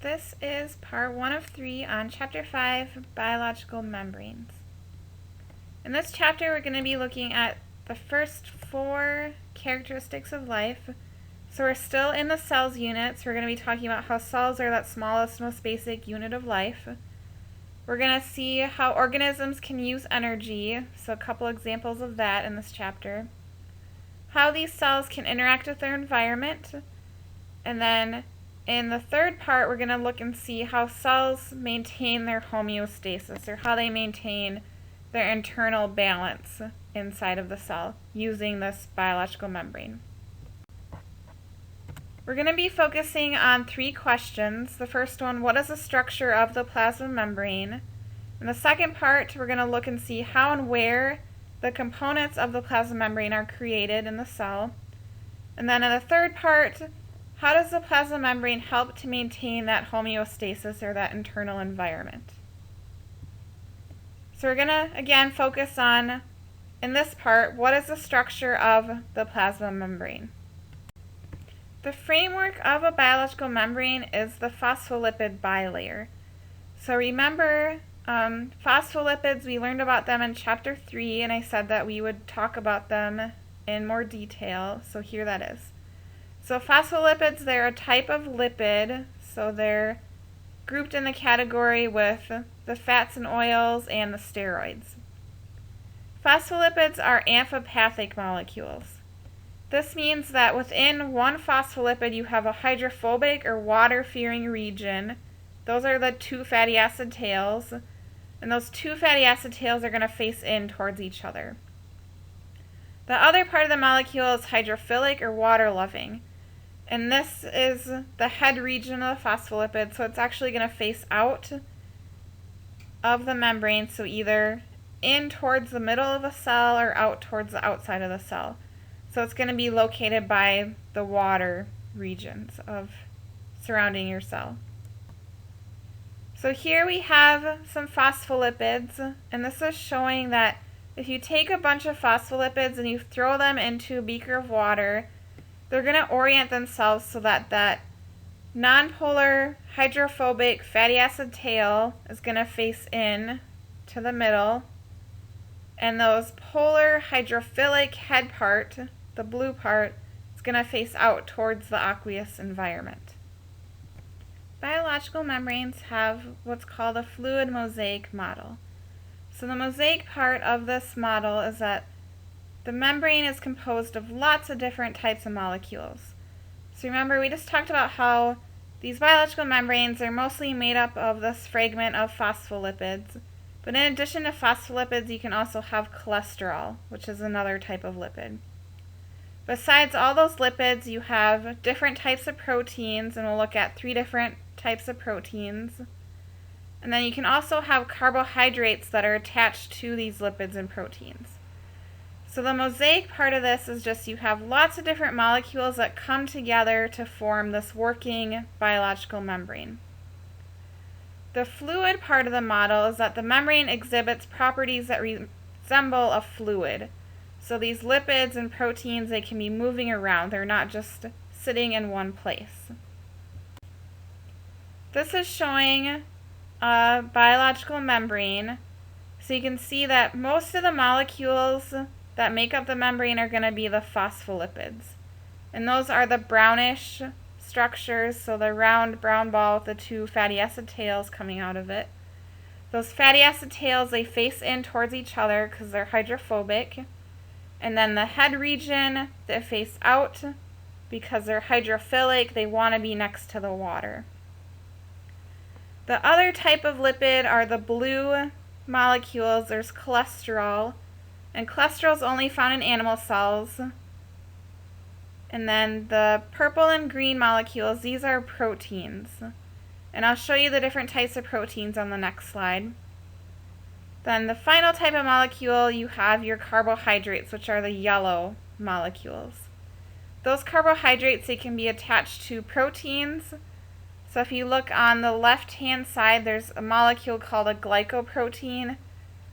This is part 1 of 3 on Chapter 5, Biological Membranes. In this chapter, we're going to be looking at the first 4 characteristics of life. So we're still in the cells units. We're going to be talking about how cells are that smallest, most basic unit of life. We're going to see how organisms can use energy, so a couple examples of that in this chapter. How these cells can interact with their environment, and then in the third part, we're going to look and see how cells maintain their homeostasis, or how they maintain their internal balance inside of the cell using this biological membrane. We're going to be focusing on 3 questions. The first one, what is the structure of the plasma membrane? In the second part, we're going to look and see how and where the components of the plasma membrane are created in the cell. And then in the third part, how does the plasma membrane help to maintain that homeostasis or that internal environment? So we're going to, again, focus on, in this part, what is the structure of the plasma membrane? The framework of a biological membrane is the phospholipid bilayer. So remember, phospholipids, we learned about them in Chapter 3, and I said that we would talk about them in more detail, so here that is. So phospholipids, they're a type of lipid, so they're grouped in the category with the fats and oils and the steroids. Phospholipids are amphipathic molecules. This means that within one phospholipid you have a hydrophobic or water-fearing region. Those are the 2 fatty acid tails, and those 2 fatty acid tails are going to face in towards each other. The other part of the molecule is hydrophilic or water-loving. And this is the head region of the phospholipid, so it's actually going to face out of the membrane, so either in towards the middle of the cell or out towards the outside of the cell. So it's going to be located by the water regions of surrounding your cell. So here we have some phospholipids, and this is showing that if you take a bunch of phospholipids and you throw them into a beaker of water, they're going to orient themselves so that that nonpolar hydrophobic fatty acid tail is going to face in to the middle, and those polar hydrophilic head part, the blue part, is going to face out towards the aqueous environment. Biological membranes have what's called a fluid-mosaic model. So the mosaic part of this model is that the membrane is composed of lots of different types of molecules. So remember, we just talked about how these biological membranes are mostly made up of this fragment of phospholipids. But in addition to phospholipids, you can also have cholesterol, which is another type of lipid. Besides all those lipids, you have different types of proteins, and we'll look at 3 different types of proteins. And then you can also have carbohydrates that are attached to these lipids and proteins. So the mosaic part of this is just you have lots of different molecules that come together to form this working biological membrane. The fluid part of the model is that the membrane exhibits properties that resemble a fluid. So these lipids and proteins, they can be moving around. They're not just sitting in one place. This is showing a biological membrane. So you can see that most of the molecules that make up the membrane are going to be the phospholipids. And those are the brownish structures, so the round brown ball with the 2 fatty acid tails coming out of it. Those fatty acid tails, they face in towards each other because they're hydrophobic. And then the head region, they face out because they're hydrophilic. They want to be next to the water. The other type of lipid are the blue molecules. There's cholesterol. And cholesterol is only found in animal cells. And then the purple and green molecules, these are proteins. And I'll show you the different types of proteins on the next slide. Then the final type of molecule, you have your carbohydrates, which are the yellow molecules. Those carbohydrates, they can be attached to proteins. So if you look on the left-hand side, there's a molecule called a glycoprotein.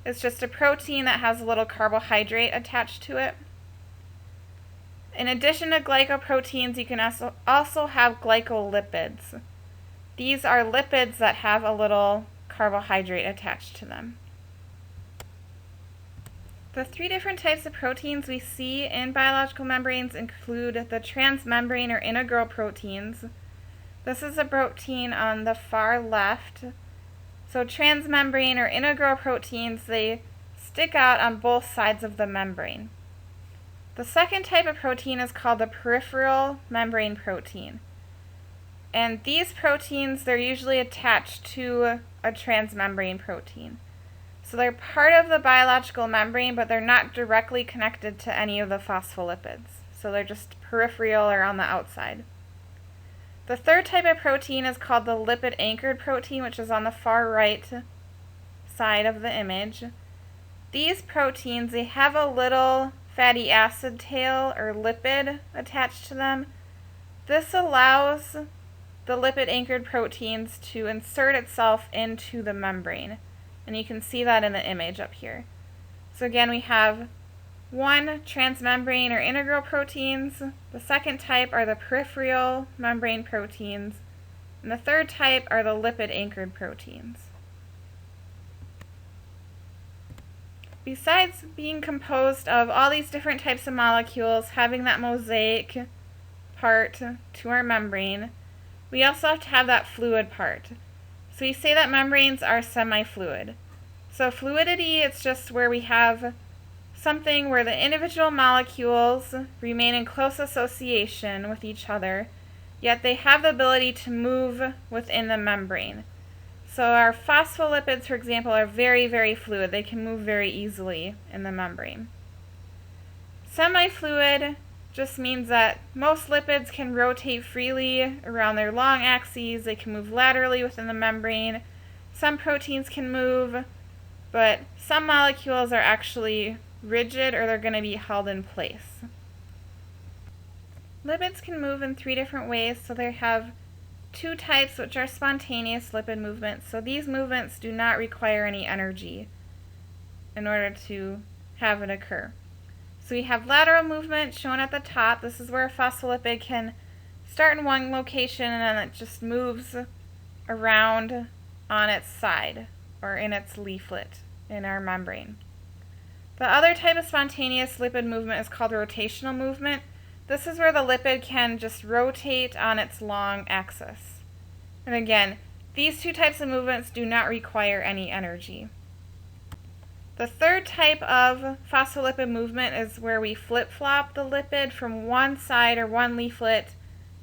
It's just a protein that has a little carbohydrate attached to it. In addition to glycoproteins, you can also have glycolipids. These are lipids that have a little carbohydrate attached to them. The three different types of proteins we see in biological membranes include the transmembrane or integral proteins. This is a protein on the far left. So transmembrane or integral proteins, they stick out on both sides of the membrane. The second type of protein is called the peripheral membrane protein. And these proteins, they're usually attached to a transmembrane protein. So they're part of the biological membrane, but they're not directly connected to any of the phospholipids. So they're just peripheral or on the outside. The third type of protein is called the lipid-anchored protein, which is on the far right side of the image. These proteins, they have a little fatty acid tail or lipid attached to them. This allows the lipid-anchored proteins to insert itself into the membrane. And you can see that in the image up here. So again, we have one, transmembrane or integral proteins. The second type are the peripheral membrane proteins. And the third type are the lipid-anchored proteins. Besides being composed of all these different types of molecules, having that mosaic part to our membrane, we also have to have that fluid part. So we say that membranes are semi-fluid. So fluidity, it's just where we have something where the individual molecules remain in close association with each other, yet they have the ability to move within the membrane. So our phospholipids, for example, are very, very fluid. They can move very easily in the membrane. Semi-fluid just means that most lipids can rotate freely around their long axes. They can move laterally within the membrane. Some proteins can move, but some molecules are actually rigid or they're going to be held in place. Lipids can move in three different ways. So they have two types, which are spontaneous lipid movements. So these movements do not require any energy in order to have it occur. So we have lateral movement shown at the top. This is where a phospholipid can start in one location and then it just moves around on its side or in its leaflet in our membrane. The other type of spontaneous lipid movement is called rotational movement. This is where the lipid can just rotate on its long axis. And again, these two types of movements do not require any energy. The third type of phospholipid movement is where we flip-flop the lipid from one side or one leaflet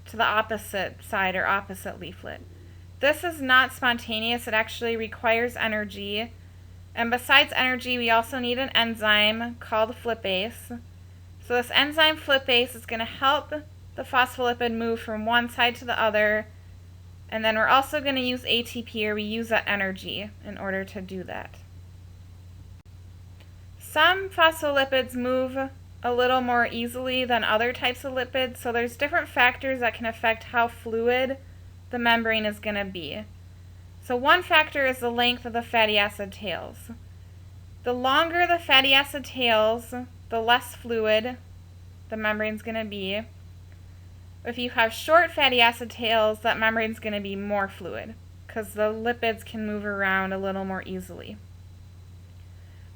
to the opposite side or opposite leaflet. This is not spontaneous. It actually requires energy. And besides energy, we also need an enzyme called Flippase. So this enzyme Flippase is going to help the phospholipid move from one side to the other. And then we're also going to use ATP, or we use that energy in order to do that. Some phospholipids move a little more easily than other types of lipids, so there's different factors that can affect how fluid the membrane is going to be. So one factor is the length of the fatty acid tails. The longer the fatty acid tails, the less fluid the membrane's going to be. If you have short fatty acid tails, that membrane's going to be more fluid because the lipids can move around a little more easily.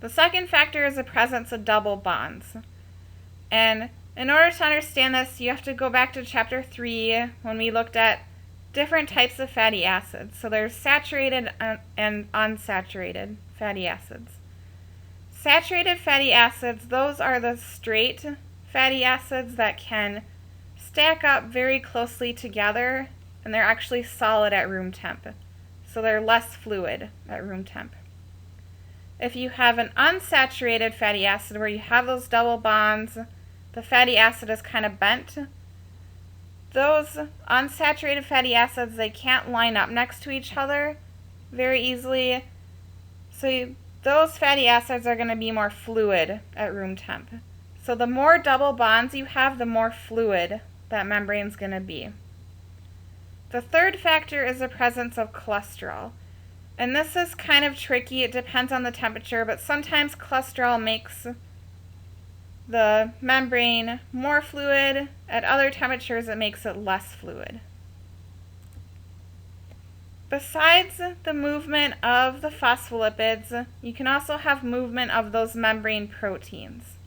The second factor is the presence of double bonds. And in order to understand this, you have to go back to chapter 3 when we looked at different types of fatty acids. So there's saturated and unsaturated fatty acids. Saturated fatty acids, those are the straight fatty acids that can stack up very closely together, and they're actually solid at room temp. So they're less fluid at room temp. If you have an unsaturated fatty acid where you have those double bonds, the fatty acid is kind of bent. Those unsaturated fatty acids, they can't line up next to each other very easily. So those fatty acids are going to be more fluid at room temp. So the more double bonds you have, the more fluid that membrane's going to be. The third factor is the presence of cholesterol. And this is kind of tricky. It depends on the temperature, but sometimes cholesterol makes the membrane more fluid. At other temperatures, it makes it less fluid. Besides the movement of the phospholipids, you can also have movement of those membrane proteins.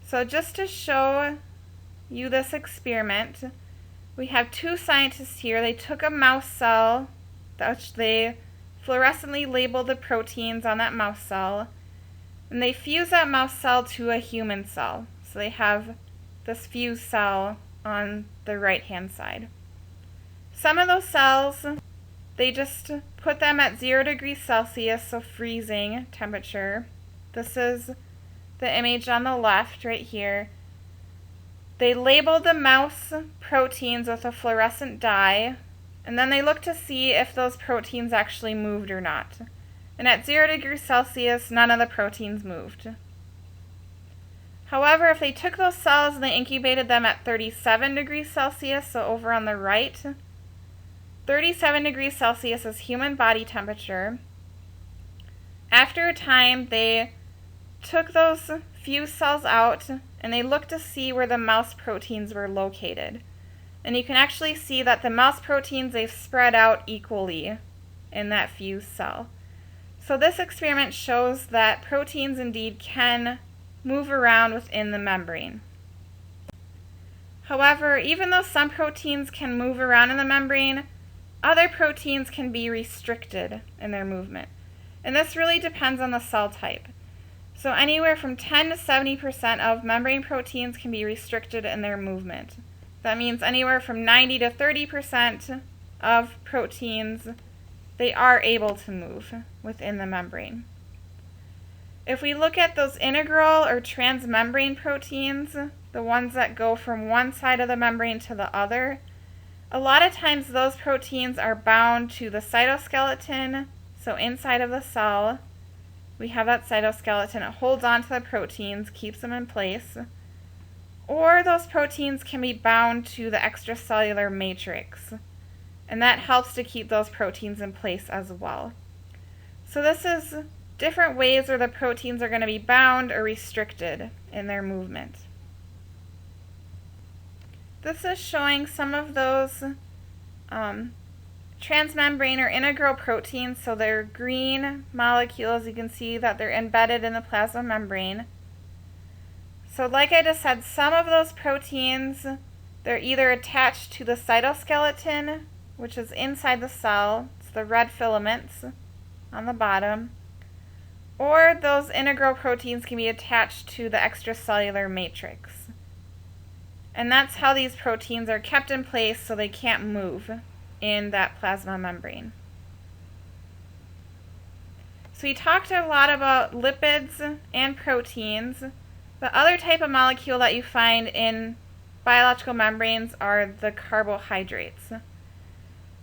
So just to show you this experiment, we have two scientists here. They took a mouse cell, which they fluorescently labeled the proteins on that mouse cell, and they fused that mouse cell to a human cell. So they have this fused cell on the right-hand side. Some of those cells, they just put them at 0 degrees Celsius, so freezing temperature. This is the image on the left right here. They labeled the mouse proteins with a fluorescent dye, and then they looked to see if those proteins actually moved or not. And at 0 degrees Celsius, none of the proteins moved. However, if they took those cells and they incubated them at 37 degrees Celsius, so over on the right, 37 degrees Celsius is human body temperature. After a time, they took those fused cells out and they looked to see where the mouse proteins were located. And you can actually see that the mouse proteins, they've spread out equally in that fused cell. So this experiment shows that proteins indeed can move around within the membrane. However, even though some proteins can move around in the membrane, other proteins can be restricted in their movement. And this really depends on the cell type. So anywhere from 10 to 70% of membrane proteins can be restricted in their movement. That means anywhere from 90 to 30% of proteins, they are able to move within the membrane. If we look at those integral or transmembrane proteins, the ones that go from one side of the membrane to the other, a lot of times those proteins are bound to the cytoskeleton, so inside of the cell, we have that cytoskeleton. It holds on to the proteins, keeps them in place. Or those proteins can be bound to the extracellular matrix, and that helps to keep those proteins in place as well. So this is different ways where the proteins are going to be bound or restricted in their movement. This is showing some of those transmembrane or integral proteins. So they're green molecules. You can see that they're embedded in the plasma membrane. So like I just said, some of those proteins, they're either attached to the cytoskeleton, which is inside the cell. It's the red filaments on the bottom. Or those integral proteins can be attached to the extracellular matrix. And that's how these proteins are kept in place so they can't move in that plasma membrane. So we talked a lot about lipids and proteins. The other type of molecule that you find in biological membranes are the carbohydrates.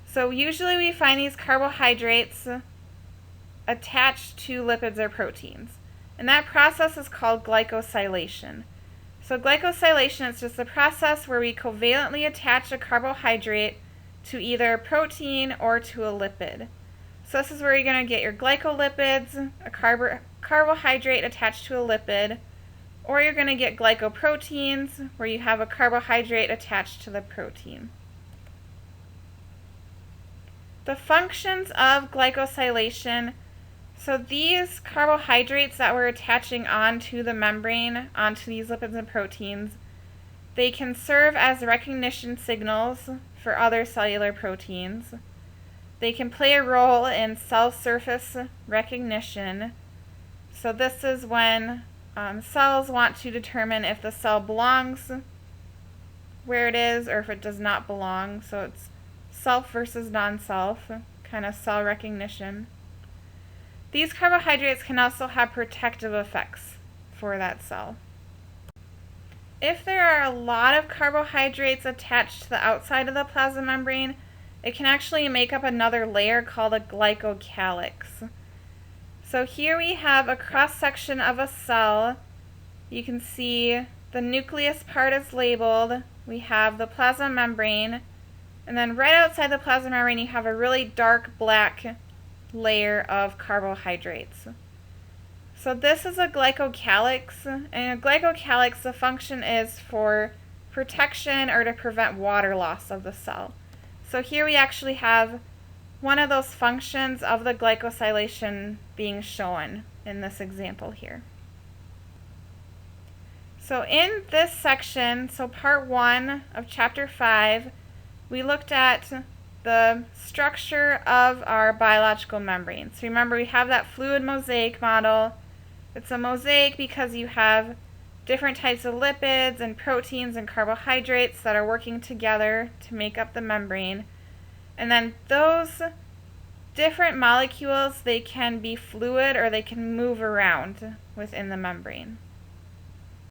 So usually we find these carbohydrates attached to lipids or proteins. And that process is called glycosylation. So glycosylation is just the process where we covalently attach a carbohydrate to either a protein or to a lipid. So this is where you're going to get your glycolipids, a carbohydrate attached to a lipid, or you're going to get glycoproteins, where you have a carbohydrate attached to the protein. The functions of glycosylation, so these carbohydrates that we're attaching onto the membrane, onto these lipids and proteins, they can serve as recognition signals for other cellular proteins. They can play a role in cell surface recognition. So this is when cells want to determine if the cell belongs where it is or if it does not belong. So it's self versus non-self, kind of cell recognition. These carbohydrates can also have protective effects for that cell. If there are a lot of carbohydrates attached to the outside of the plasma membrane, it can actually make up another layer called a glycocalyx. So here we have a cross-section of a cell. You can see the nucleus part is labeled. We have the plasma membrane. And then right outside the plasma membrane, you have a really dark black layer of carbohydrates. So this is a glycocalyx, and a glycocalyx, the function is for protection or to prevent water loss of the cell. So here we actually have one of those functions of the glycosylation being shown in this example here. So in this section, so part 1 of chapter 5, we looked at the structure of our biological membrane. So remember, we have that fluid-mosaic model. It's a mosaic because you have different types of lipids and proteins and carbohydrates that are working together to make up the membrane. And then those different molecules, they can be fluid or they can move around within the membrane.